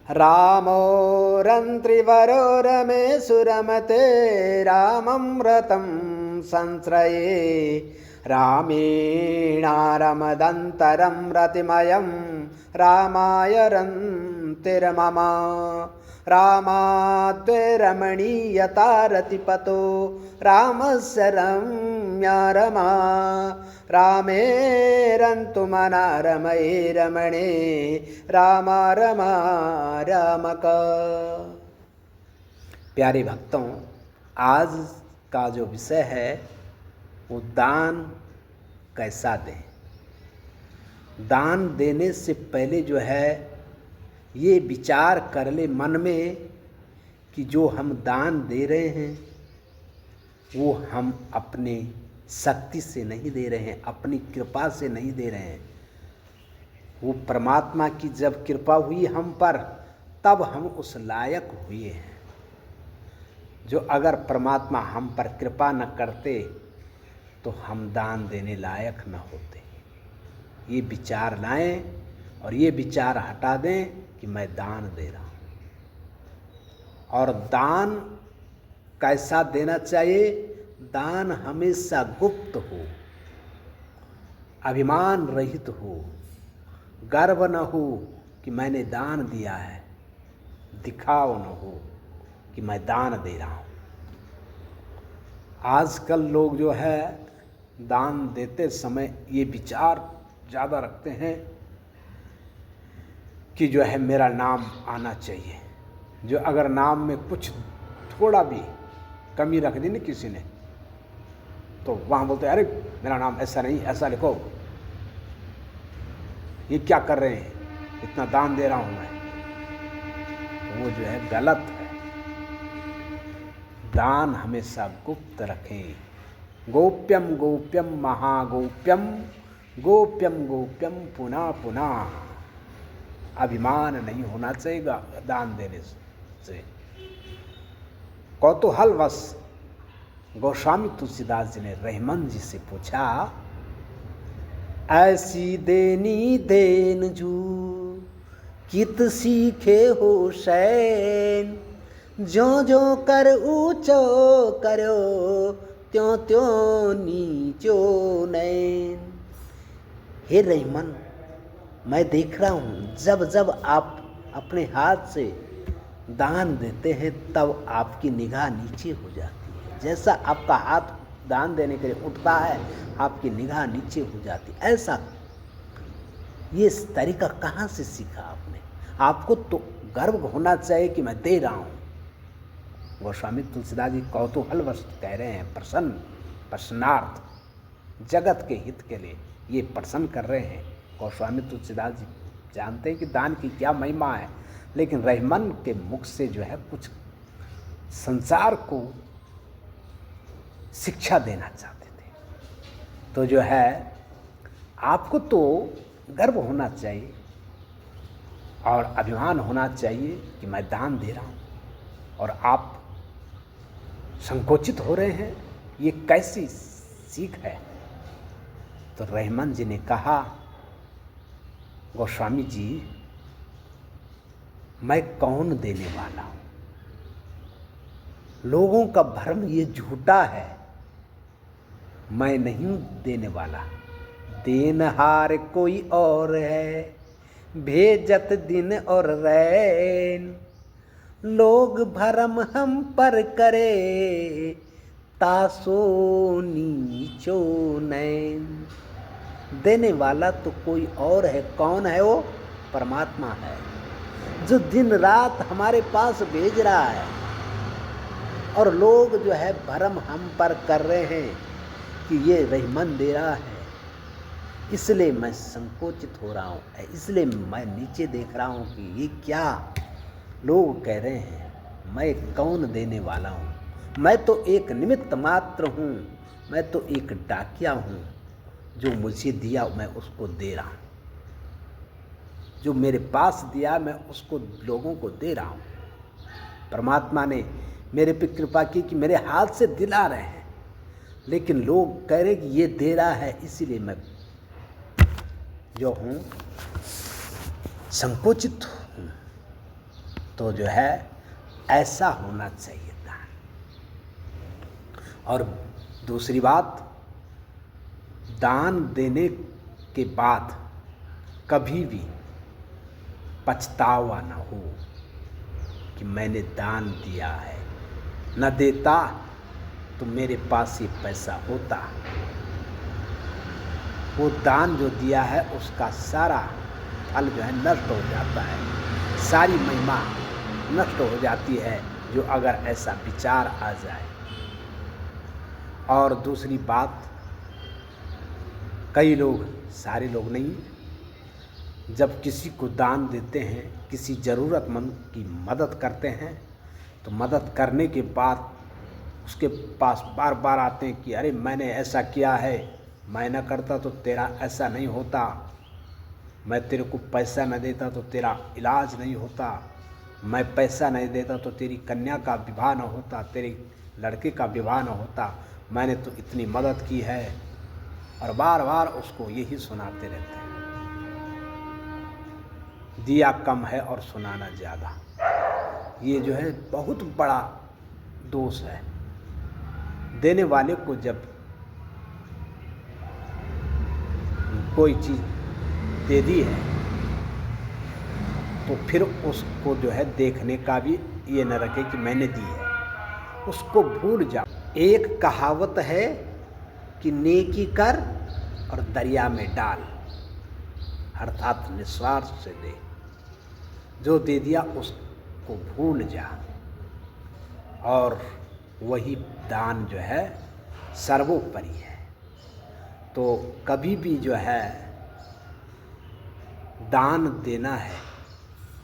रामो रन्त्रिवरो रमेशुरमते राममृतं संश्रये रामेणारमदन्तरं रतिमयं रामाय रन्तिर्मम रामाद्वे रमणीयता रतिपतो रामस्य रम्या रमा रामेरन्तु मना रमये रमणे रामा रमा रमक। प्यारे भक्तों, आज का जो विषय है वो दान कैसा दें। दान देने से पहले जो है ये विचार कर ले मन में कि जो हम दान दे रहे हैं वो हम अपने शक्ति से नहीं दे रहे हैं, अपनी कृपा से नहीं दे रहे हैं। वो परमात्मा की जब कृपा हुई हम पर तब हम उस लायक हुए हैं। जो अगर परमात्मा हम पर कृपा न करते तो हम दान देने लायक न होते। ये विचार लाएं और ये विचार हटा दें कि मैं दान दे रहा हूँ। और दान कैसा देना चाहिए? दान हमेशा गुप्त हो, अभिमान रहित हो, गर्व न हो कि मैंने दान दिया है, दिखाव न हो कि मैं दान दे रहा हूँ। आजकल लोग जो है दान देते समय ये विचार ज़्यादा रखते हैं कि जो है मेरा नाम आना चाहिए। जो अगर नाम में कुछ थोड़ा भी कमी रख दी ना किसी ने तो वहाँ बोलते हैं अरे मेरा नाम ऐसा नहीं, ऐसा लिखो, ये क्या कर रहे हैं, इतना दान दे रहा हूँ मैं। वो जो है गलत है। दान हमेशा गुप्त रखें। गोप्यम गोप्यम महागोप्यम गोप्यम गोप्यम पुनः पुनः। अभिमान नहीं होना चाहिए दान देने से। कौतूहलवश गोस्वामी तुलसीदास जी ने रहमान जी से पूछा, ऐसी देनी देन जू कित सीखे हो शैन, जो जो कर ऊंचो करो त्यों त्यों नीचो नैन। हे रहमान, मैं देख रहा हूँ जब जब आप अपने हाथ से दान देते हैं तब आपकी निगाह नीचे हो जाती है। जैसा आपका हाथ दान देने के लिए उठता है आपकी निगाह नीचे हो जाती है। ऐसा ये तरीका कहाँ से सीखा आपने? आपको तो गर्व होना चाहिए कि मैं दे रहा हूँ। गोस्वामी तुलसीदास जी कौतूहलवश कह रहे हैं, प्रसन्नार्थ, जगत के हित के लिए ये प्रसन्न कर रहे हैं। गोस्वामी तुलसीदास जी जानते हैं कि दान की क्या महिमा है, लेकिन रहमान के मुख से जो है कुछ संसार को शिक्षा देना चाहते थे। तो जो है आपको तो गर्व होना चाहिए और अभिमान होना चाहिए कि मैं दान दे रहा हूँ, और आप संकोचित हो रहे हैं। ये कैसी सीख है? तो रहमान जी ने कहा, गोस्वामी जी मैं कौन देने वाला हूँ? लोगों का भ्रम ये झूठा है, मैं नहीं देने वाला। देनहार कोई और है, भेजत दिन और रैन। लोग भरम हम पर करे, तासो नीचो नैन। देने वाला तो कोई और है। कौन है वो? परमात्मा है, जो दिन रात हमारे पास भेज रहा है। और लोग जो है भरम हम पर कर रहे हैं कि ये रहमान दे रहा है, इसलिए मैं संकोचित हो रहा हूँ, इसलिए मैं नीचे देख रहा हूँ कि ये क्या लोग कह रहे हैं। मैं कौन देने वाला हूँ? मैं तो एक निमित्त मात्र हूँ, मैं तो एक डाकिया हूँ। जो मुझे दिया मैं उसको दे रहा हूँ, जो मेरे पास दिया मैं उसको लोगों को दे रहा हूँ। परमात्मा ने मेरे पे कृपा की कि मेरे हाथ से दिला रहे हैं, लेकिन लोग कह रहे कि ये दे रहा है, इसीलिए मैं जो हूँ संकोचित हूँ। तो जो है ऐसा होना चाहिए दान। और दूसरी बात, दान देने के बाद कभी भी पछतावा न हो कि मैंने दान दिया है, न देता तो मेरे पास ये पैसा होता। वो दान जो दिया है उसका सारा फल जो है नष्ट हो जाता है, सारी महिमा नष्ट हो जाती है जो अगर ऐसा विचार आ जाए। और दूसरी बात, कई लोग, सारे लोग नहीं, जब किसी को दान देते हैं, किसी ज़रूरतमंद की मदद करते हैं, तो मदद करने के बाद उसके पास बार बार आते हैं कि अरे मैंने ऐसा किया है, मैं न करता तो तेरा ऐसा नहीं होता, मैं तेरे को पैसा न देता तो तेरा इलाज नहीं होता, मैं पैसा नहीं देता तो तेरी कन्या का विवाह न होता, तेरे लड़के का विवाह न होता, मैंने तो इतनी मदद की है। और बार बार उसको यही सुनाते रहते हैं। दिया कम है और सुनाना ज़्यादा, ये जो है बहुत बड़ा दोष है। देने वाले को जब कोई चीज़ दे दी है तो फिर उसको जो है देखने का भी ये न रखे कि मैंने दी है, उसको भूल जाओ। एक कहावत है कि नेकी कर और दरिया में डाल, अर्थात निस्वार्थ से दे। जो दे दिया उसको भूल जा, और वही दान जो है सर्वोपरि है। तो कभी भी जो है दान देना है,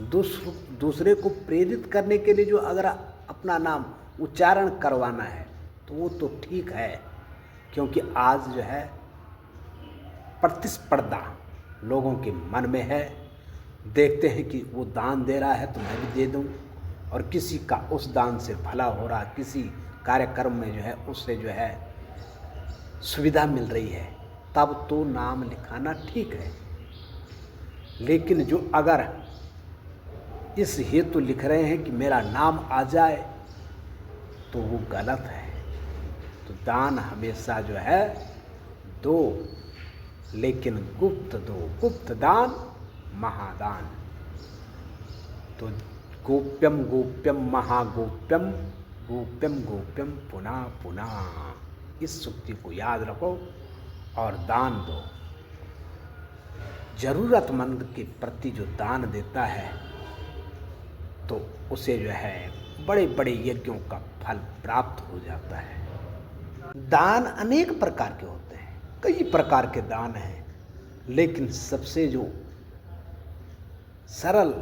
दूसरे को प्रेरित करने के लिए जो अगर अपना नाम उच्चारण करवाना है तो वो तो ठीक है, क्योंकि आज जो है प्रतिस्पर्धा लोगों के मन में है। देखते हैं कि वो दान दे रहा है तो मैं भी दे दूं, और किसी का उस दान से भला हो रहा, किसी कार्यक्रम में जो है उससे जो है सुविधा मिल रही है, तब तो नाम लिखाना ठीक है। लेकिन जो अगर इस हेतु लिख रहे हैं कि मेरा नाम आ जाए तो वो गलत है। तो दान हमेशा जो है दो, लेकिन गुप्त दो, गुप्त दान महादान। तो गोप्यम गोप्यम महागोप्यम, गोप्यम गोप्यम पुनः पुनः, इस सूक्ति को याद रखो और दान दो। जरूरतमंद के प्रति जो दान देता है तो उसे जो है बड़े बड़े यज्ञों का फल प्राप्त हो जाता है। दान अनेक प्रकार के होते हैं, कई प्रकार के दान हैं, लेकिन सबसे जो सरल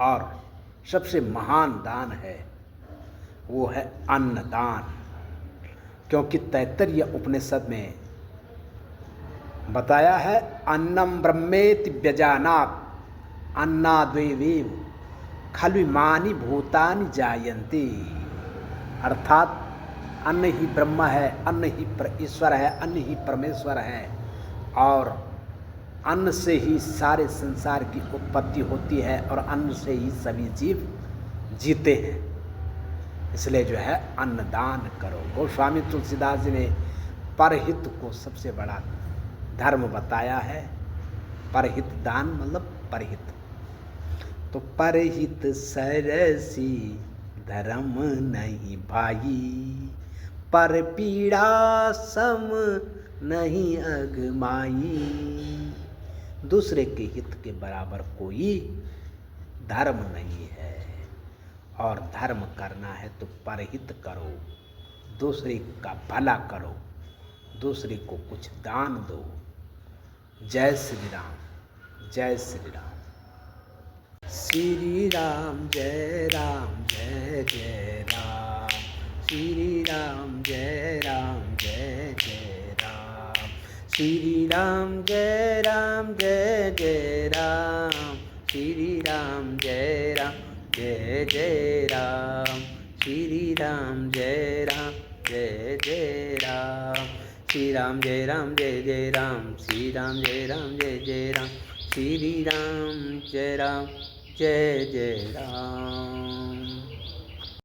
और सबसे महान दान है वो है अन्नदान। क्योंकि तैत्तरीय उपनिषद में बताया है, अन्नम ब्रह्मेति व्यजानात् अन्नाद्वैवेव खलु इमानि भूतानि जायन्ते। अर्थात अन्न ही ब्रह्म है, अन्न ही ईश्वर है, अन्न ही परमेश्वर है, और अन्न से ही सारे संसार की उत्पत्ति होती है और अन्न से ही सभी जीव जीते हैं। इसलिए जो है अन्नदान करो। गोस्वामी तुलसीदास जी ने परहित को सबसे बड़ा धर्म बताया है। परहित दान मतलब परहित, तो परहित सरसी धर्म नहीं भाई, पर पीड़ा सम नहीं अगमाई। दूसरे के हित के बराबर कोई धर्म नहीं है, और धर्म करना है तो परहित करो, दूसरे का भला करो, दूसरे को कुछ दान दो। जय श्री राम, जय श्री राम। श्री राम जय राम जय जय राम, श्री राम जय राम जय जय राम, श्री राम जय राम जय जय राम, श्री राम जय राम जय जय राम, श्री राम जय राम जय जय राम, श्री राम जय राम जय जय राम, श्री राम जय राम जय जय राम, श्री राम जय राम जय जय राम।